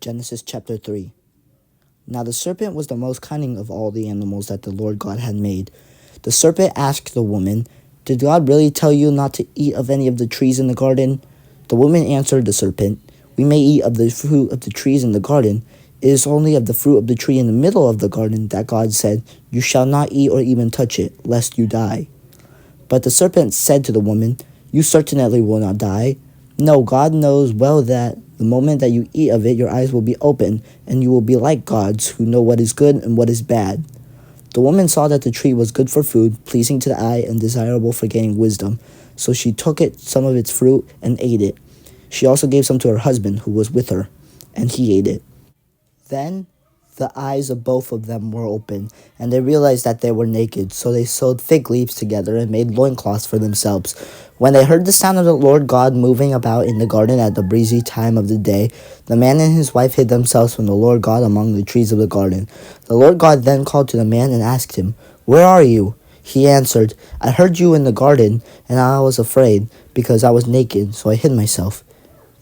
Genesis chapter 3. Now the serpent was the most cunning of all the animals that the Lord God had made. The serpent asked the woman, "Did God really tell you not to eat of any of the trees in the garden?" The woman answered the serpent, "We may eat of the fruit of the trees in the garden. It is only of the fruit of the tree in the middle of the garden that God said, 'You shall not eat or even touch it, lest you die.'" But the serpent said to the woman, "You certainly will not die. No, God knows well that the moment that you eat of it, your eyes will be opened, and you will be like gods who know what is good and what is bad." The woman saw that the tree was good for food, pleasing to the eye, and desirable for gaining wisdom. So she took some of its fruit and ate it. She also gave some to her husband, who was with her, and he ate it. Then the eyes of both of them were open, and they realized that they were naked. So they sewed fig leaves together and made loincloths for themselves. When they heard the sound of the Lord God moving about in the garden at the breezy time of the day, the man and his wife hid themselves from the Lord God among the trees of the garden. The Lord God then called to the man and asked him, "Where are you?" He answered, "I heard you in the garden, and I was afraid, because I was naked, so I hid myself."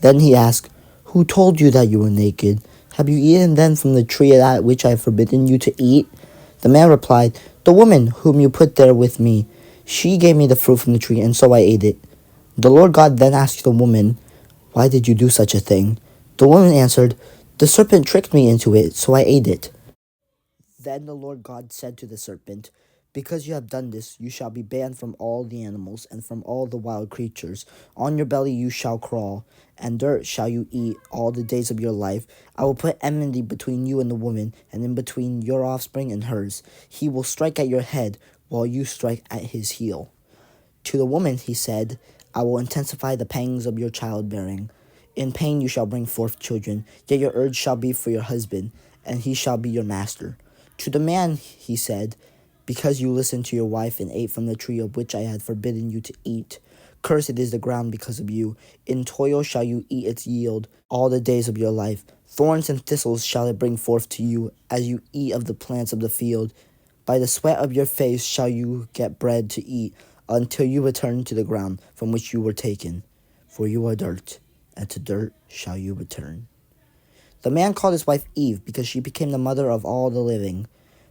Then he asked, "Who told you that you were naked? Have you eaten then from the tree at which I have forbidden you to eat?" The man replied, "The woman whom you put there with me, she gave me the fruit from the tree, and so I ate it." The Lord God then asked the woman, "Why did you do such a thing?" The woman answered, "The serpent tricked me into it, so I ate it." Then the Lord God said to the serpent, "Because you have done this, you shall be banned from all the animals and from all the wild creatures. On your belly you shall crawl, and dirt shall you eat all the days of your life. I will put enmity between you and the woman, and in between your offspring and hers. He will strike at your head, while you strike at his heel." To the woman he said, "I will intensify the pangs of your childbearing. In pain you shall bring forth children, yet your urge shall be for your husband, and he shall be your master." To the man he said, "Because you listened to your wife and ate from the tree of which I had forbidden you to eat, cursed is the ground because of you. In toil shall you eat its yield all the days of your life. Thorns and thistles shall it bring forth to you, as you eat of the plants of the field. By the sweat of your face shall you get bread to eat, until you return to the ground from which you were taken. For you are dirt, and to dirt shall you return." The man called his wife Eve, because she became the mother of all the living.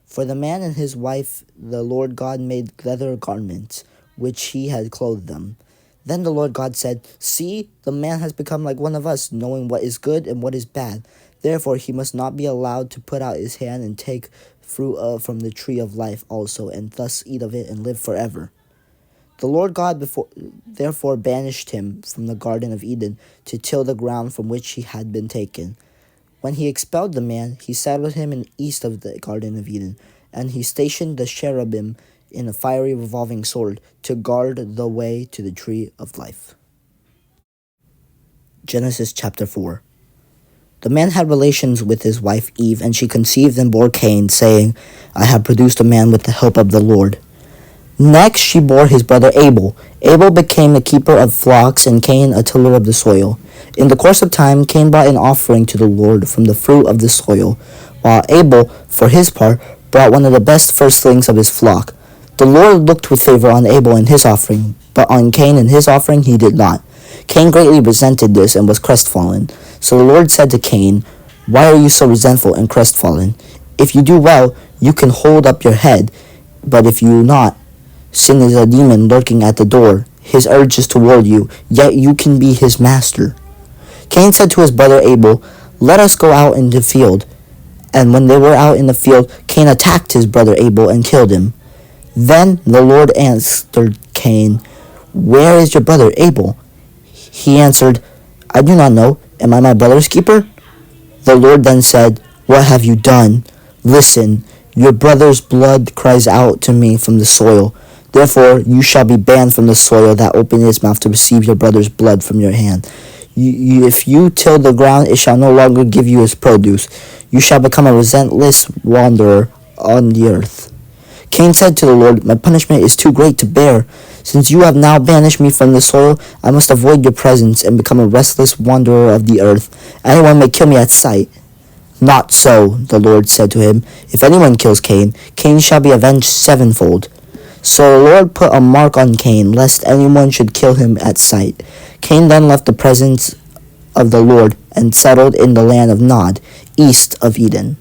For the man and his wife the Lord God made leather garments, which he had clothed them. Then the Lord God said, "See, the man has become like one of us, knowing what is good and what is bad. Therefore he must not be allowed to put out his hand and take fruit from the tree of life also, and thus eat of it and live forever." The Lord God therefore banished him from the Garden of Eden to till the ground from which he had been taken. When he expelled the man, he settled him in east of the Garden of Eden, and he stationed the cherubim in a fiery revolving sword to guard the way to the tree of life. Genesis chapter 4. The man had relations with his wife Eve, and she conceived and bore Cain, saying, "I have produced a man with the help of the Lord." Next she bore his brother Abel. Abel became a keeper of flocks, and Cain a tiller of the soil. In the course of time, Cain brought an offering to the Lord from the fruit of the soil, while Abel, for his part, brought one of the best firstlings of his flock. The Lord looked with favor on Abel and his offering, but on Cain and his offering he did not. Cain greatly resented this and was crestfallen. So the Lord said to Cain, "Why are you so resentful and crestfallen? If you do well, you can hold up your head, but if you do not, sin is a demon lurking at the door. His urge is toward you, yet you can be his master." Cain said to his brother Abel, "Let us go out in the field." And when they were out in the field, Cain attacked his brother Abel and killed him. Then the Lord answered Cain, "Where is your brother Abel?" He answered, "I do not know. Am I my brother's keeper?" The Lord then said, "What have you done? Listen, your brother's blood cries out to me from the soil. Therefore you shall be banned from the soil that opened its mouth to receive your brother's blood from your hand. If you till the ground, it shall no longer give you its produce. You shall become a relentless wanderer on the earth." Cain said to the Lord, "My punishment is too great to bear. Since you have now banished me from the soil, I must avoid your presence and become a restless wanderer of the earth. Anyone may kill me at sight." "Not so," the Lord said to him. "If anyone kills Cain, Cain shall be avenged sevenfold." So the Lord put a mark on Cain, lest anyone should kill him at sight. Cain then left the presence of the Lord and settled in the land of Nod, east of Eden.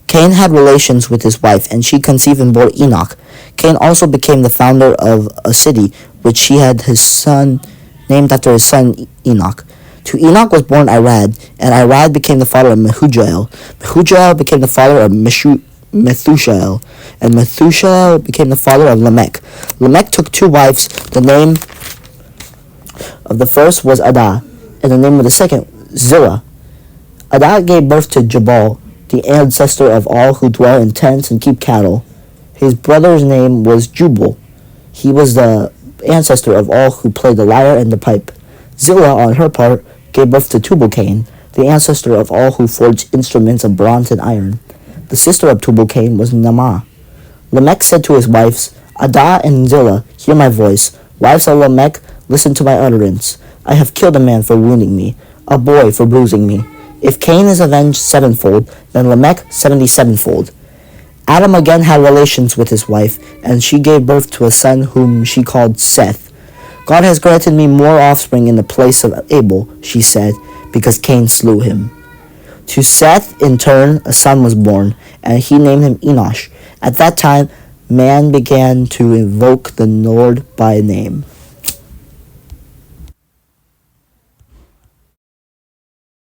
Cain had relations with his wife, and she conceived and bore Enoch. Cain also became the founder of a city, which he had his son named after his son Enoch. To Enoch was born Irad, and Irad became the father of Mehujael. Mehujael became the father of Methushael, and Methushael became the father of Lamech. Lamech took two wives. The name of the first was Adah, and the name of the second, Zillah. Adah gave birth to Jabal, the ancestor of all who dwell in tents and keep cattle. His brother's name was Jubal. He was the ancestor of all who play the lyre and the pipe. Zillah, on her part, gave birth to Tubal-Cain, the ancestor of all who forge instruments of bronze and iron. The sister of Tubal-Cain was Naamah. Lamech said to his wives, Adah and Zillah, hear my voice. Wives of Lamech, listen to my utterance. I have killed a man for wounding me, a boy for bruising me. If Cain is avenged sevenfold, then Lamech 77-fold. Adam again had relations with his wife, and she gave birth to a son whom she called Seth. God has granted me more offspring in the place of Abel, she said, because Cain slew him. To Seth, in turn, a son was born, and he named him Enosh. At that time, man began to invoke the Lord by name.